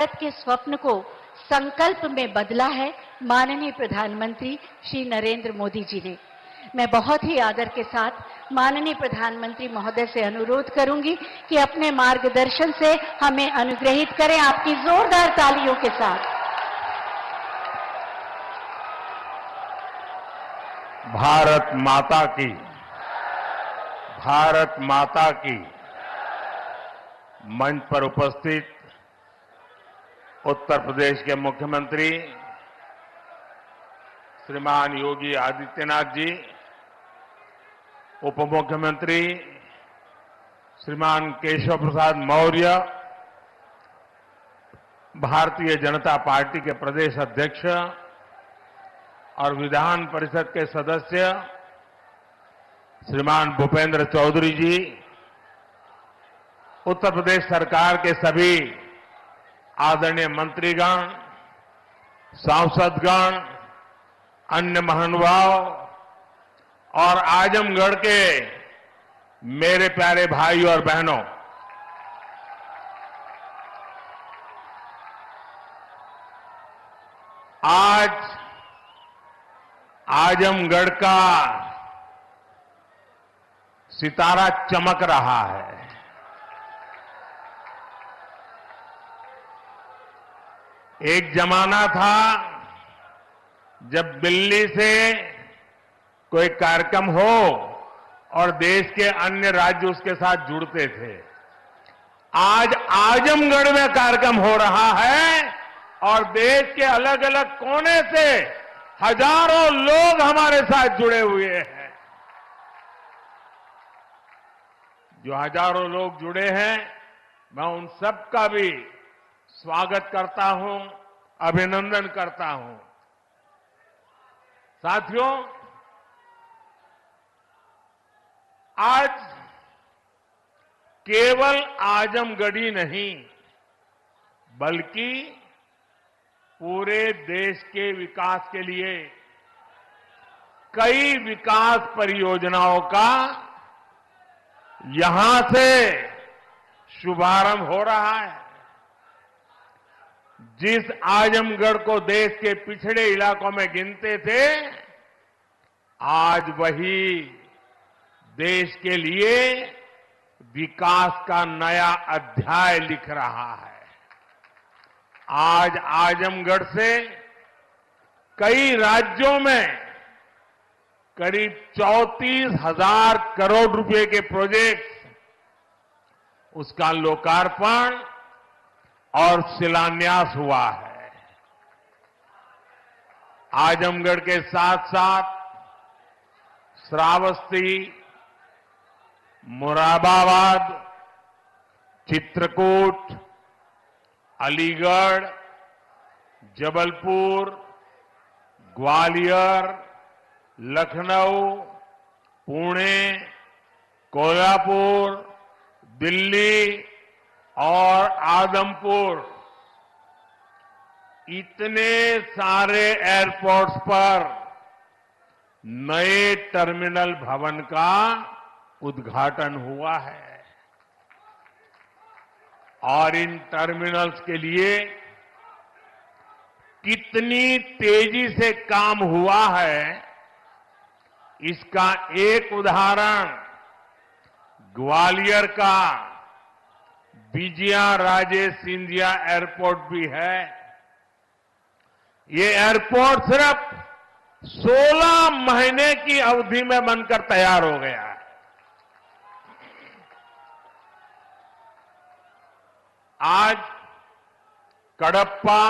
भारत के स्वप्न को संकल्प में बदला है माननीय प्रधानमंत्री श्री नरेंद्र मोदी जी ने। मैं बहुत ही आदर के साथ माननीय प्रधानमंत्री महोदय से अनुरोध करूंगी कि अपने मार्गदर्शन से हमें अनुग्रहित करें आपकी जोरदार तालियों के साथ। भारत माता की मंच पर उपस्थित उत्तर प्रदेश के मुख्यमंत्री श्रीमान योगी आदित्यनाथ जी, उप मुख्यमंत्री श्रीमान केशव प्रसाद मौर्य, भारतीय जनता पार्टी के प्रदेश अध्यक्ष और विधान परिषद के सदस्य श्रीमान भूपेंद्र चौधरी जी, उत्तर प्रदेश सरकार के सभी आदरणीय मंत्रीगण, सांसदगण, अन्य महानुभाव और आजमगढ़ के मेरे प्यारे भाई और बहनों, आज आजमगढ़ का सितारा चमक रहा है। एक जमाना था जब दिल्ली से कोई कार्यक्रम हो और देश के अन्य राज्य उसके साथ जुड़ते थे। आज आजमगढ़ में कार्यक्रम हो रहा है और देश के अलग अलग कोने से हजारों लोग हमारे साथ जुड़े हुए हैं। जो हजारों लोग जुड़े हैं, मैं उन सबका भी स्वागत करता हूं, अभिनंदन करता हूं। साथियों, आज केवल आजमगढ़ी नहीं बल्कि पूरे देश के विकास के लिए कई विकास परियोजनाओं का यहां से शुभारंभ हो रहा है। जिस आजमगढ़ को देश के पिछड़े इलाकों में गिनते थे, आज वही देश के लिए विकास का नया अध्याय लिख रहा है। आज आजमगढ़ से कई राज्यों में करीब 34,000 करोड़ रुपए के प्रोजेक्ट्स, उसका लोकार्पण और शिलान्यास हुआ है। आजमगढ़ के साथ साथ श्रावस्ती, मुरादाबाद, चित्रकूट, अलीगढ़, जबलपुर, ग्वालियर, लखनऊ, पुणे, कोल्हापुर, दिल्ली और आदमपुर, इतने सारे एयरपोर्ट्स पर नए टर्मिनल भवन का उद्घाटन हुआ है। और इन टर्मिनल्स के लिए कितनी तेजी से काम हुआ है, इसका एक उदाहरण ग्वालियर का विजया राजे सिंधिया एयरपोर्ट भी है। ये एयरपोर्ट सिर्फ 16 महीने की अवधि में बनकर तैयार हो गया है। आज कडप्पा,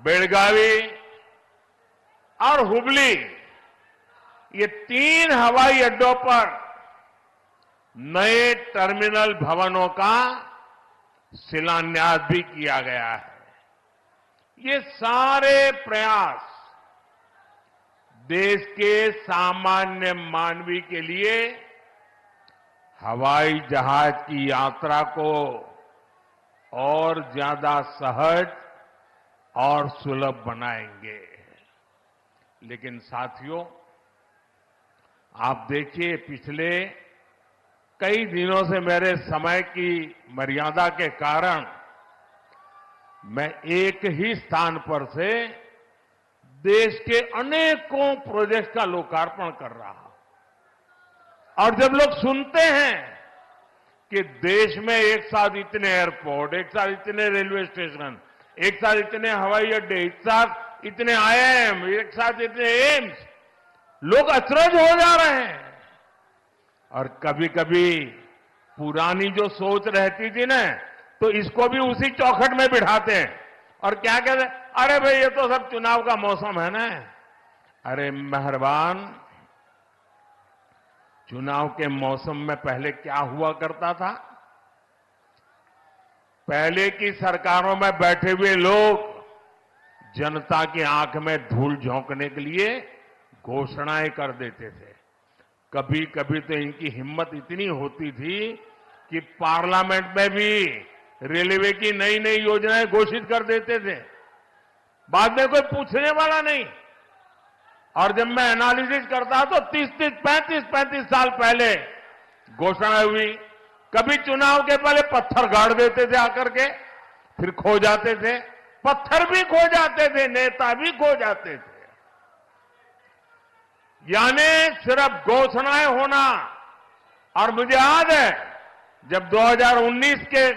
बेलगावी और हुबली, ये 3 हवाई अड्डों पर नए टर्मिनल भवनों का शिलान्यास भी किया गया है। ये सारे प्रयास देश के सामान्य मानवी के लिए हवाई जहाज की यात्रा को और ज्यादा सहज और सुलभ बनाएंगे। लेकिन साथियों, आप देखिए, पिछले कई दिनों से मेरे समय की मर्यादा के कारण मैं एक ही स्थान पर से देश के अनेकों प्रोजेक्ट का लोकार्पण कर रहा हूं। और जब लोग सुनते हैं कि देश में एक साथ इतने एयरपोर्ट, एक साथ इतने रेलवे स्टेशन, एक साथ इतने हवाई अड्डे, एक साथ इतने आईआईएम, एक साथ इतने एम्स, लोग अचरज हो जा रहे हैं। और कभी कभी पुरानी जो सोच रहती थी ना, तो इसको भी उसी चौखट में बिठाते हैं और क्या कहते हैं, अरे भाई ये तो सब चुनाव का मौसम है ना। अरे मेहरबान, चुनाव के मौसम में पहले क्या हुआ करता था? पहले की सरकारों में बैठे हुए लोग जनता की आंख में धूल झोंकने के लिए घोषणाएं कर देते थे। कभी कभी तो इनकी हिम्मत इतनी होती थी कि पार्लियामेंट में भी रेलवे की नई नई योजनाएं घोषित कर देते थे, बाद में कोई पूछने वाला नहीं। और जब मैं एनालिसिस करता तो 35 साल पहले घोषणा हुई। कभी चुनाव के पहले पत्थर गाड़ देते थे आकर के, फिर खो जाते थे, पत्थर भी खो जाते थे, नेता भी खो जाते थे। यानी सिर्फ घोषणाएं होना। और मुझे याद है जब 2019 के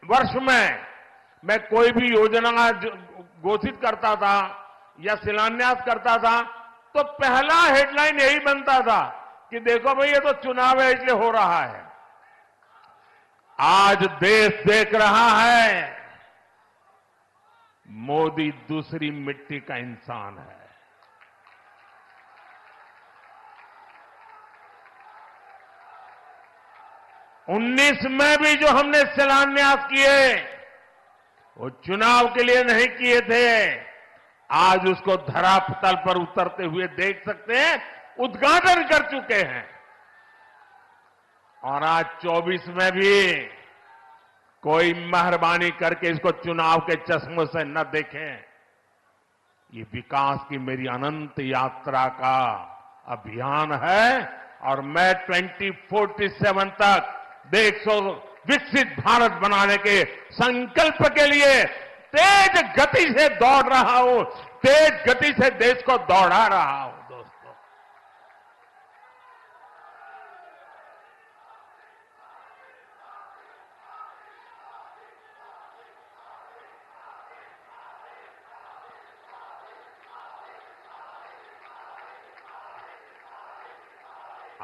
वर्ष में मैं कोई भी योजना घोषित करता था या शिलान्यास करता था, तो पहला हेडलाइन यही बनता था कि देखो भाई ये तो चुनाव है इसलिए हो रहा है। आज देश देख रहा है मोदी दूसरी मिट्टी का इंसान है। 19 में भी जो हमने शिलान्यास किए वो चुनाव के लिए नहीं किए थे। आज उसको धरातल पर उतरते हुए देख सकते हैं, उद्घाटन कर चुके हैं। और आज 24 में भी कोई मेहरबानी करके इसको चुनाव के चश्मों से न देखें। ये विकास की मेरी अनंत यात्रा का अभियान है और मैं 2047 तक देश को विकसित भारत बनाने के संकल्प के लिए तेज गति से दौड़ रहा हूं, तेज गति से देश को दौड़ा रहा हूं। दोस्तों,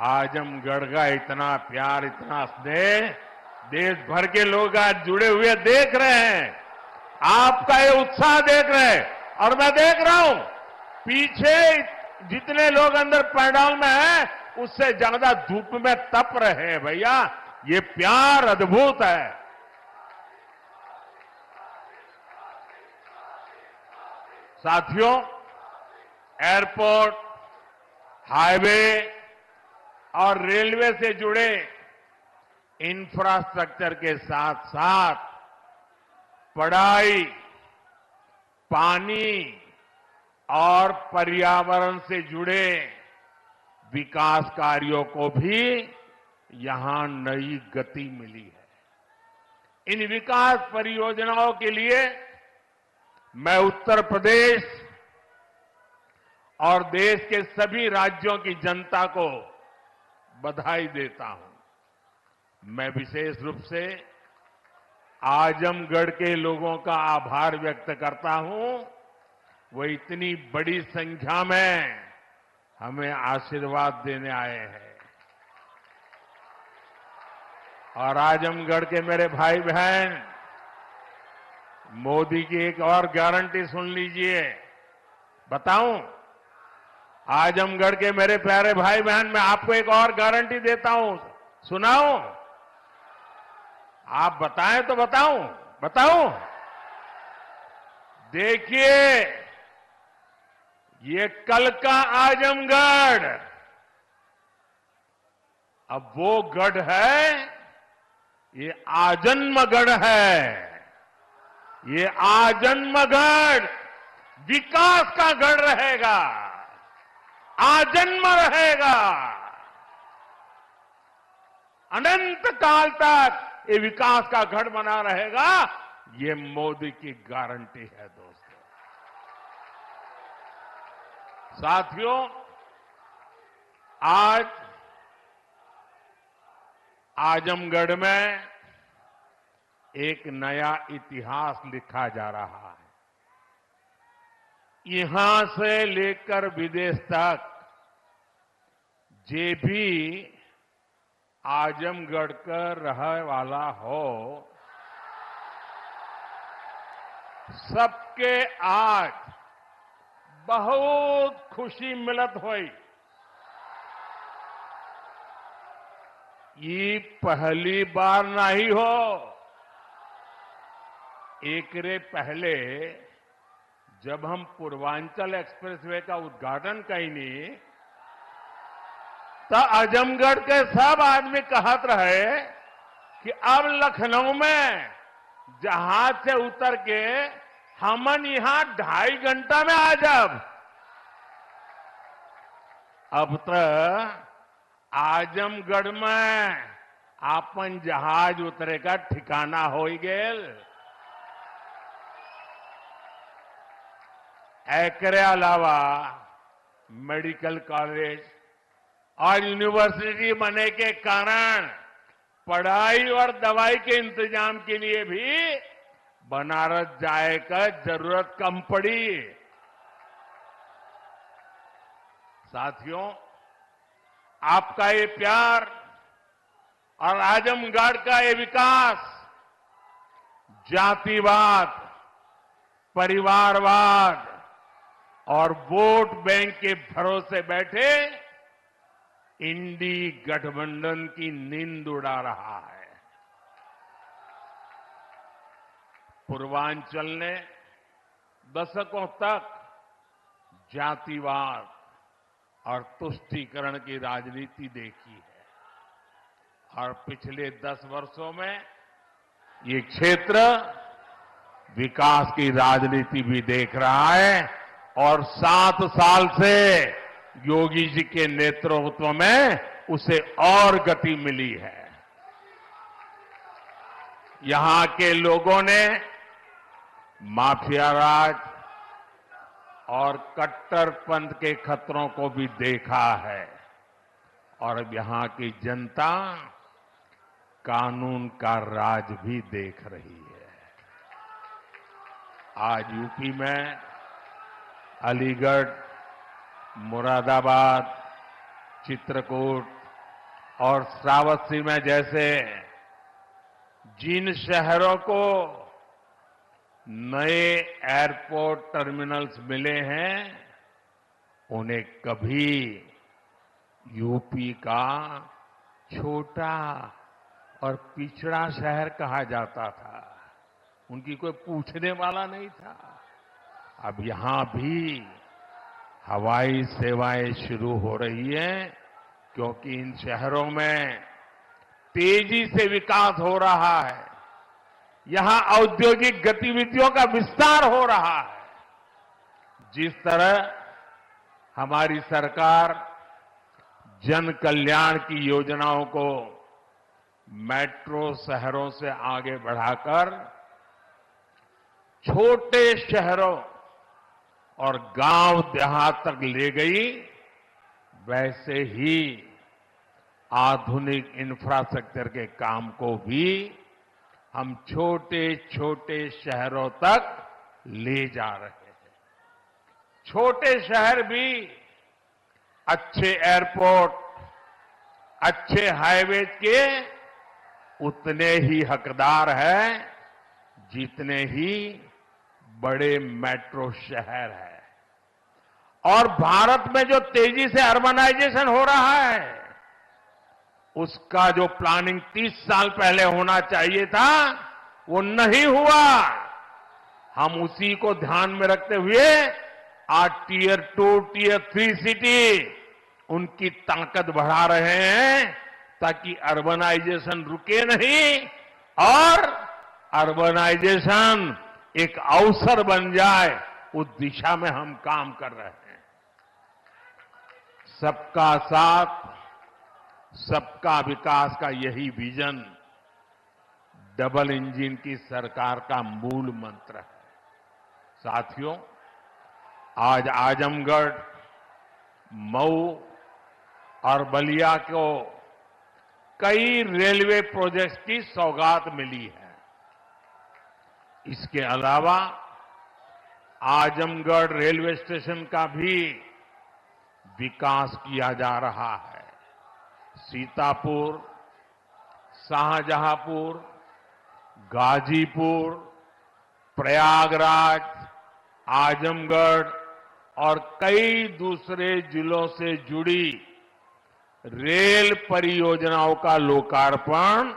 आजमगढ़ का इतना प्यार, इतना स्नेह देश भर के लोग आज जुड़े हुए देख रहे हैं। आपका ये उत्साह देख रहे हैं और मैं देख रहा हूं पीछे जितने लोग अंदर पंडाल में हैं उससे ज्यादा धूप में तप रहे हैं। भैया ये प्यार अद्भुत है। साथियों, एयरपोर्ट, हाईवे और रेलवे से जुड़े इंफ्रास्ट्रक्चर के साथ साथ पढ़ाई, पानी और पर्यावरण से जुड़े विकास कार्यों को भी यहां नई गति मिली है। इन विकास परियोजनाओं के लिए मैं उत्तर प्रदेश और देश के सभी राज्यों की जनता को बधाई देता हूं। मैं विशेष रूप से आजमगढ़ के लोगों का आभार व्यक्त करता हूं। वो इतनी बड़ी संख्या में हमें आशीर्वाद देने आए हैं। और आजमगढ़ के मेरे भाई बहन, मोदी की एक और गारंटी सुन लीजिए। बताऊं? आजमगढ़ के मेरे प्यारे भाई बहन, मैं आपको एक और गारंटी देता हूं, सुनाऊं? आप बताएं तो बताऊं? देखिए, ये कल का आजमगढ़ अब वो गढ़ है, ये आजन्मगढ़ है। ये आजन्मगढ़ विकास का गढ़ रहेगा, आजन्म रहेगा। अनंत काल तक ये विकास का गढ़ बना रहेगा। ये मोदी की गारंटी है दोस्तों। साथियों, आज आजमगढ़ में एक नया इतिहास लिखा जा रहा है। यहां से लेकर विदेश तक जे भी आजमगढ़ का रहने वाला हो, सबके आज बहुत खुशी मिलत हुई। ये पहली बार नहीं हो। एकरे पहले जब हम पूर्वांचल एक्सप्रेसवे का उद्घाटन कईनी तो आजमगढ़ के सब आदमी कहत रहे कि अब लखनऊ में जहाज से उतर के हमन यहां 2.5 घंटा में आ जाब। अब तक आजमगढ़ में आपन जहाज उतरे का ठिकाना हो गेल। एकरे अलावा मेडिकल कॉलेज और यूनिवर्सिटी बनने के कारण पढ़ाई और दवाई के इंतजाम के लिए भी बनारस जाए का जरूरत कम पड़ी। साथियों, आपका ये प्यार और आजमगढ़ का ये विकास जातिवाद, परिवारवाद और वोट बैंक के भरोसे बैठे इंडी गठबंधन की नींद उड़ा रहा है। पूर्वांचल ने दशकों तक जातिवाद और तुष्टीकरण की राजनीति देखी है और पिछले 10 वर्षों में ये क्षेत्र विकास की राजनीति भी देख रहा है और 7 साल से योगी जी के नेतृत्व में उसे और गति मिली है। यहां के लोगों ने माफिया राज और कट्टरपंथ के खतरों को भी देखा है और अब यहां की जनता कानून का राज भी देख रही है। आज यूपी में अलीगढ़, मुरादाबाद, चित्रकूट और श्रावस्ती में जैसे जिन शहरों को नए एयरपोर्ट टर्मिनल्स मिले हैं, उन्हें कभी यूपी का छोटा और पिछड़ा शहर कहा जाता था। उनकी कोई पूछने वाला नहीं था। अब यहां भी हवाई सेवाएं शुरू हो रही हैं क्योंकि इन शहरों में तेजी से विकास हो रहा है। यहां औद्योगिक गतिविधियों का विस्तार हो रहा है। जिस तरह हमारी सरकार जन कल्याण की योजनाओं को मेट्रो शहरों से आगे बढ़ाकर छोटे शहरों और गांव देहात तक ले गई, वैसे ही आधुनिक इंफ्रास्ट्रक्चर के काम को भी हम छोटे छोटे शहरों तक ले जा रहे हैं। छोटे शहर भी अच्छे एयरपोर्ट, अच्छे हाईवे के उतने ही हकदार हैं जितने ही बड़े मेट्रो शहर है। और भारत में जो तेजी से अर्बनाइजेशन हो रहा है, उसका जो प्लानिंग 30 साल पहले होना चाहिए था, वो नहीं हुआ। हम उसी को ध्यान में रखते हुए आज टियर 2, टियर 3 सिटी उनकी ताकत बढ़ा रहे हैं ताकि अर्बनाइजेशन रुके नहीं और अर्बनाइजेशन एक अवसर बन जाए, उस दिशा में हम काम कर रहे हैं। सबका साथ, सबका विकास का यही विजन डबल इंजन की सरकार का मूल मंत्र है। साथियों, आज आजमगढ़, मऊ और बलिया को कई रेलवे प्रोजेक्ट्स की सौगात मिली है। इसके अलावा आजमगढ़ रेलवे स्टेशन का भी विकास किया जा रहा है। सीतापुर, शाहजहांपुर, गाजीपुर, प्रयागराज, आजमगढ़ और कई दूसरे जिलों से जुड़ी रेल परियोजनाओं का लोकार्पण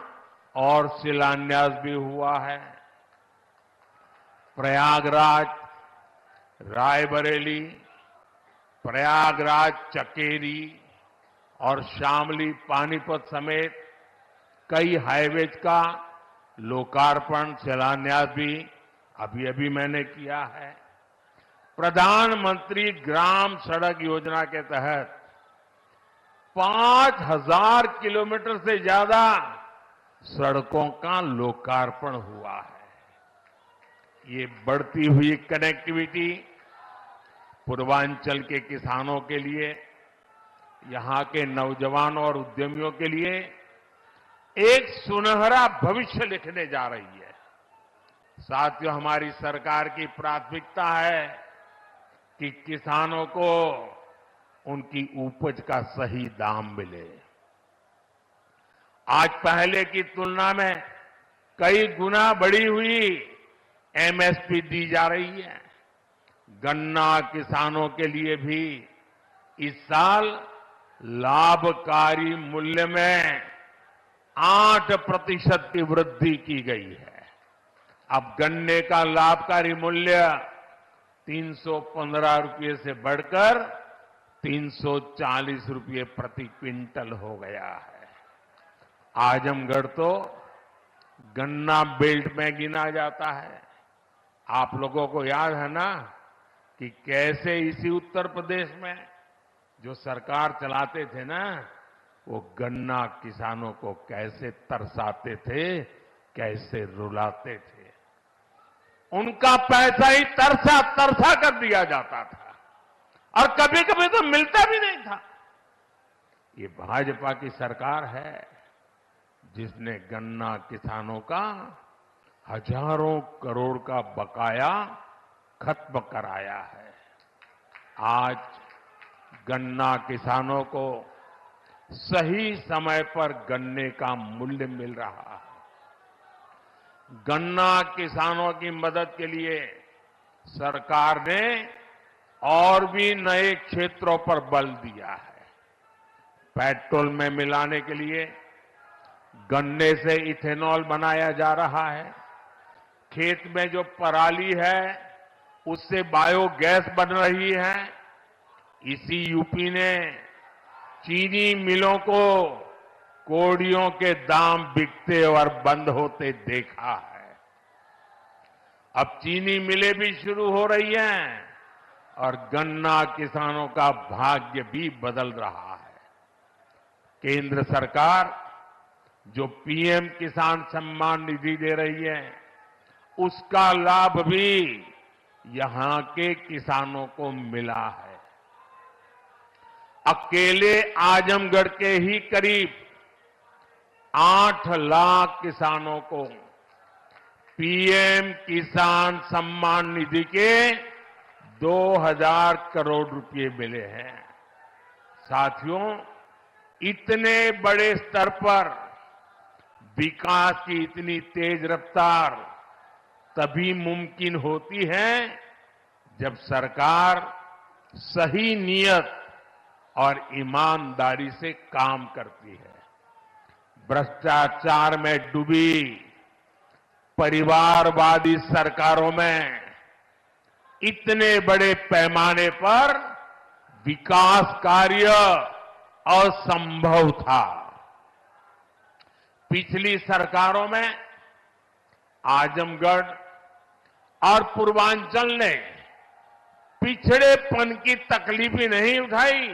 और शिलान्यास भी हुआ है। प्रयागराज रायबरेली, प्रयागराज चकेरी और शामली पानीपत समेत कई हाईवेज का लोकार्पण शिलान्यास भी अभी मैंने किया है। प्रधानमंत्री ग्राम सड़क योजना के तहत 5000 किलोमीटर से ज्यादा सड़कों का लोकार्पण हुआ है। ये बढ़ती हुई कनेक्टिविटी पूर्वांचल के किसानों के लिए, यहां के नौजवानों और उद्यमियों के लिए एक सुनहरा भविष्य लिखने जा रही है। साथियों, हमारी सरकार की प्राथमिकता है कि किसानों को उनकी उपज का सही दाम मिले। आज पहले की तुलना में कई गुना बढ़ी हुई एमएसपी दी जा रही है। गन्ना किसानों के लिए भी इस साल लाभकारी मूल्य में 8% की वृद्धि की गई है। अब गन्ने का लाभकारी मूल्य 315 रुपये से बढ़कर 340 रुपये प्रति क्विंटल हो गया है। आजमगढ़ तो गन्ना बेल्ट में गिना जाता है। आप लोगों को याद है ना कि कैसे इसी उत्तर प्रदेश में जो सरकार चलाते थे ना, वो गन्ना किसानों को कैसे तरसाते थे, कैसे रुलाते थे। उनका पैसा ही तरसा तरसा कर दिया जाता था और कभी कभी तो मिलता भी नहीं था। ये भाजपा की सरकार है जिसने गन्ना किसानों का हजारों करोड़ का बकाया खत्म कराया है। आज गन्ना किसानों को सही समय पर गन्ने का मूल्य मिल रहा है। गन्ना किसानों की मदद के लिए सरकार ने और भी नए क्षेत्रों पर बल दिया है। पेट्रोल में मिलाने के लिए गन्ने से इथेनॉल बनाया जा रहा है। खेत में जो पराली है उससे बायोगैस बन रही है। इसी यूपी ने चीनी मिलों को कोड़ियों के दाम बिकते और बंद होते देखा है। अब चीनी मिलें भी शुरू हो रही हैं और गन्ना किसानों का भाग्य भी बदल रहा है। केंद्र सरकार जो पीएम किसान सम्मान निधि दे रही है, उसका लाभ भी यहां के किसानों को मिला है। अकेले आजमगढ़ के ही करीब 8 लाख किसानों को पीएम किसान सम्मान निधि के 2000 करोड़ रुपए मिले हैं। साथियों, इतने बड़े स्तर पर विकास की इतनी तेज रफ्तार तभी मुमकिन होती है जब सरकार सही नियत और ईमानदारी से काम करती है। भ्रष्टाचार में डूबी परिवारवादी सरकारों में इतने बड़े पैमाने पर विकास कार्य असंभव था। पिछली सरकारों में आजमगढ़ और पूर्वांचल ने पिछड़ेपन की तकलीफ ही नहीं उठाई,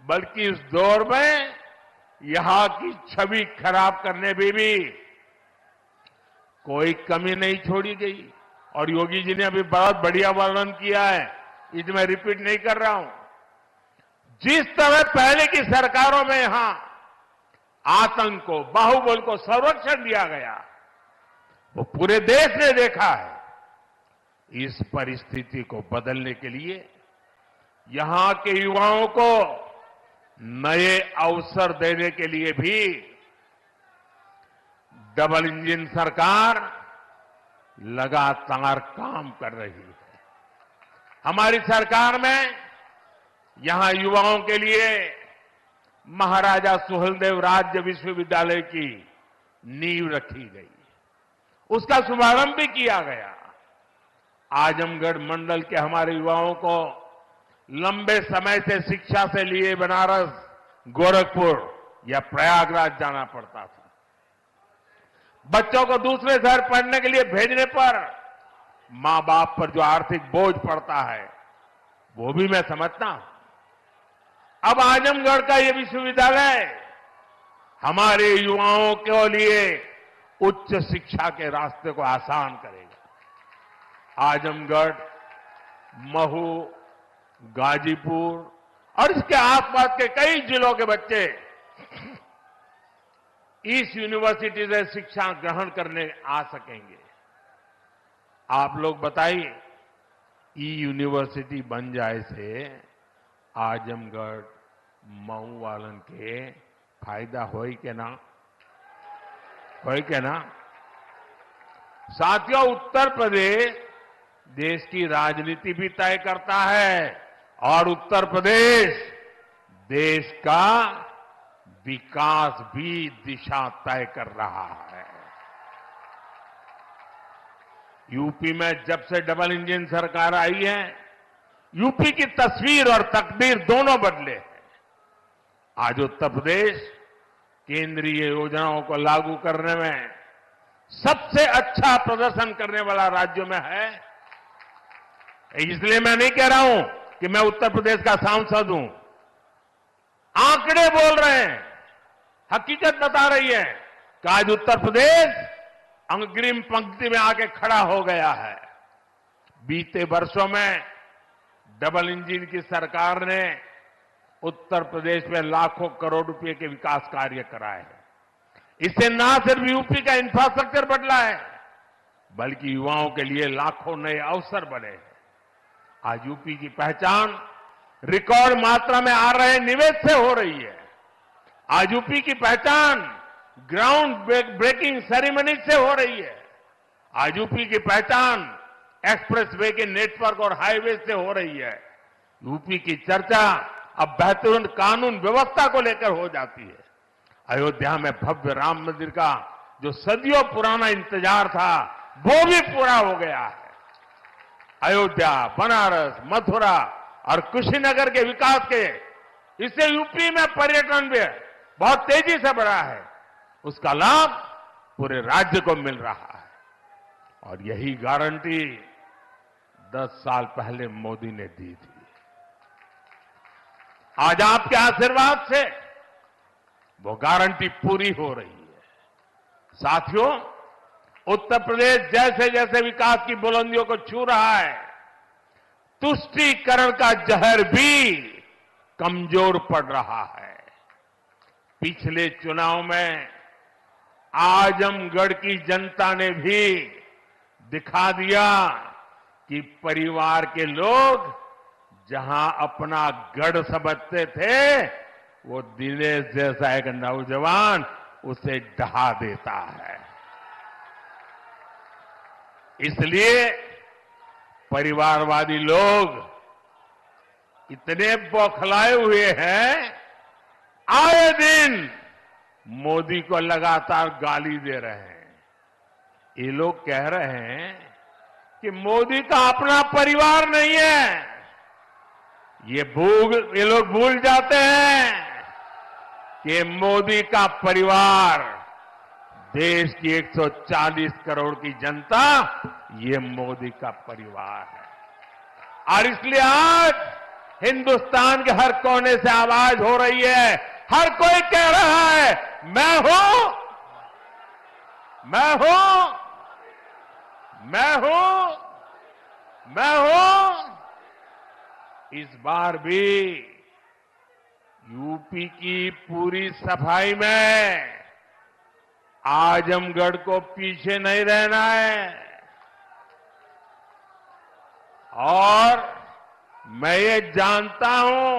बल्कि उस दौर में यहां की छवि खराब करने में भी कोई कमी नहीं छोड़ी गई। और योगी जी ने अभी बहुत बढ़िया वर्णन किया है, इसे मैं रिपीट नहीं कर रहा हूं। जिस तरह पहले की सरकारों में यहां आतंक को, बाहुबल को संरक्षण दिया गया, वो पूरे देश ने देखा है। इस परिस्थिति को बदलने के लिए यहां के युवाओं को नए अवसर देने के लिए भी डबल इंजन सरकार लगातार काम कर रही है। हमारी सरकार में यहां युवाओं के लिए महाराजा सुहेलदेव राज्य विश्वविद्यालय की नींव रखी गई, उसका शुभारंभ भी किया गया। आजमगढ़ मंडल के हमारे युवाओं को लंबे समय से शिक्षा से लिए बनारस, गोरखपुर या प्रयागराज जाना पड़ता था। बच्चों को दूसरे शहर पढ़ने के लिए भेजने पर मां बाप पर जो आर्थिक बोझ पड़ता है, वो भी मैं समझता हूं। अब आजमगढ़ का ये विश्वविद्यालय हमारे युवाओं के लिए उच्च शिक्षा के रास्ते को आसान करेगा। आजमगढ़, महू, गाजीपुर और इसके आसपास के कई जिलों के बच्चे इस यूनिवर्सिटी से शिक्षा ग्रहण करने आ सकेंगे। आप लोग बताइए, ई यूनिवर्सिटी बन जाए से आजमगढ़, मऊ वालन के फायदा होई के ना? होई के ना? साथियों, उत्तर प्रदेश देश की राजनीति भी तय करता है और उत्तर प्रदेश देश का विकास भी दिशा तय कर रहा है। यूपी में जब से डबल इंजन सरकार आई है, यूपी की तस्वीर और तकदीर दोनों बदले हैं। आज उत्तर प्रदेश केंद्रीय योजनाओं को लागू करने में सबसे अच्छा प्रदर्शन करने वाला राज्यों में है। इसलिए मैं नहीं कह रहा हूं कि मैं उत्तर प्रदेश का सांसद हूं। आंकड़े बोल रहे हैं, हकीकत बता रही है कि आज उत्तर प्रदेश अग्रिम पंक्ति में आके खड़ा हो गया है। बीते वर्षों में डबल इंजन की सरकार ने उत्तर प्रदेश में लाखों करोड़ रुपए के विकास कार्य कराए हैं। इससे न सिर्फ यूपी का इंफ्रास्ट्रक्चर बदला है, बल्कि युवाओं के लिए लाखों नए अवसर बने हैं। आज यूपी की पहचान रिकॉर्ड मात्रा में आ रहे निवेश से हो रही है। आज यूपी की पहचान ग्राउंड ब्रेकिंग सेरेमनी से हो रही है। आज यूपी की पहचान एक्सप्रेसवे के नेटवर्क और हाईवे से हो रही है। यूपी की चर्चा अब बेहतरीन कानून व्यवस्था को लेकर हो जाती है। अयोध्या में भव्य राम मंदिर का जो सदियों पुराना इंतजार था, वो भी पूरा हो गया है। अयोध्या, बनारस, मथुरा और कुशीनगर के विकास के, इससे यूपी में पर्यटन भी बहुत तेजी से बढ़ा है। उसका लाभ पूरे राज्य को मिल रहा है। और यही गारंटी 10 साल पहले मोदी ने दी थी। आज आपके आशीर्वाद से वो गारंटी पूरी हो रही है। साथियों, उत्तर प्रदेश जैसे जैसे विकास की बुलंदियों को छू रहा है, तुष्टीकरण का जहर भी कमजोर पड़ रहा है। पिछले चुनाव में आजमगढ़ की जनता ने भी दिखा दिया कि परिवार के लोग जहां अपना गढ़ समझते थे, वो दिनेश जैसा एक नौजवान उसे ढहा देता है। इसलिए परिवारवादी लोग इतने बौखलाए हुए हैं, आए दिन मोदी को लगातार गाली दे रहे हैं। ये लोग कह रहे हैं कि मोदी का अपना परिवार नहीं है। ये लोग भूल जाते हैं कि मोदी का परिवार देश की 140 करोड़ की जनता, ये मोदी का परिवार है। और इसलिए आज हिंदुस्तान के हर कोने से आवाज हो रही है, हर कोई कह रहा है, मैं हूं मैं हूं। इस बार भी यूपी की पूरी सफाई में आजमगढ़ को पीछे नहीं रहना है। और मैं ये जानता हूं,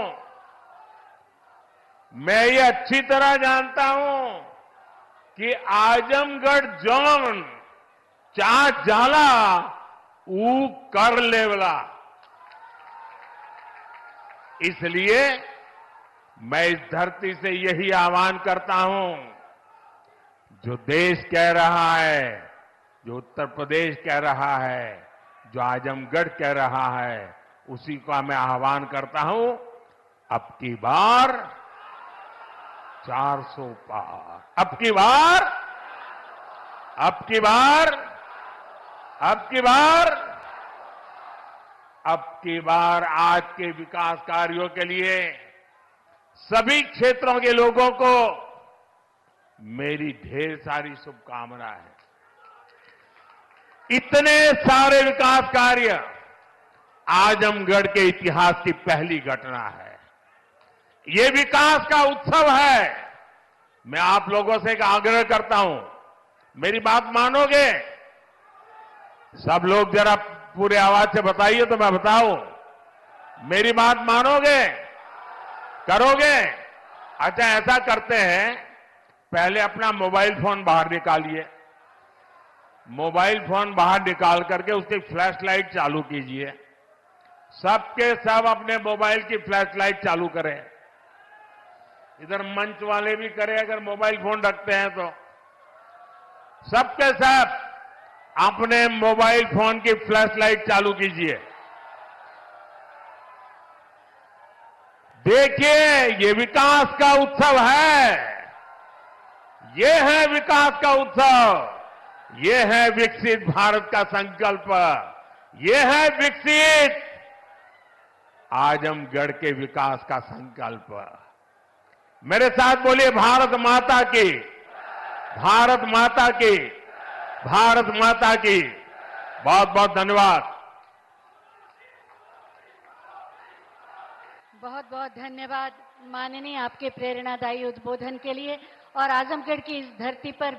मैं ये अच्छी तरह जानता हूं कि आजमगढ़ जौन चा जाला ऊ कर लेवला। इसलिए मैं इस धरती से यही आह्वान करता हूं, जो देश कह रहा है, जो उत्तर प्रदेश कह रहा है, जो आजमगढ़ कह रहा है, उसी का मैं आह्वान करता हूं, अब की बार 400 पार। अब की बार आज के विकास कार्यों के लिए सभी क्षेत्रों के लोगों को मेरी ढेर सारी शुभकामनाएं हैं। इतने सारे विकास कार्य आजमगढ़ के इतिहास की पहली घटना है। ये विकास का उत्सव है। मैं आप लोगों से एक आग्रह करता हूं, मेरी बात मानोगे? सब लोग जरा पूरे आवाज से बताइए तो मैं बताऊं। मेरी बात मानोगे? करोगे? अच्छा, ऐसा करते हैं, पहले अपना मोबाइल फोन बाहर निकालिए। मोबाइल फोन बाहर निकाल करके उसकी फ्लैश लाइट चालू कीजिए। सबके सब अपने मोबाइल की फ्लैश लाइट चालू करें। इधर मंच वाले भी करें अगर मोबाइल फोन रखते हैं तो। सबके सब अपने मोबाइल फोन की फ्लैश लाइट चालू कीजिए। देखिए, ये विकास का उत्सव है। ये है विकास का उत्सव। ये है विकसित भारत का संकल्प। ये है विकसित आजमगढ़ के विकास का संकल्प। मेरे साथ बोलिए, भारत माता की, भारत माता की, भारत माता की। बहुत बहुत धन्यवाद। बहुत बहुत धन्यवाद माननीय, आपके प्रेरणादायी उद्बोधन के लिए। और आजमगढ़ की इस धरती पर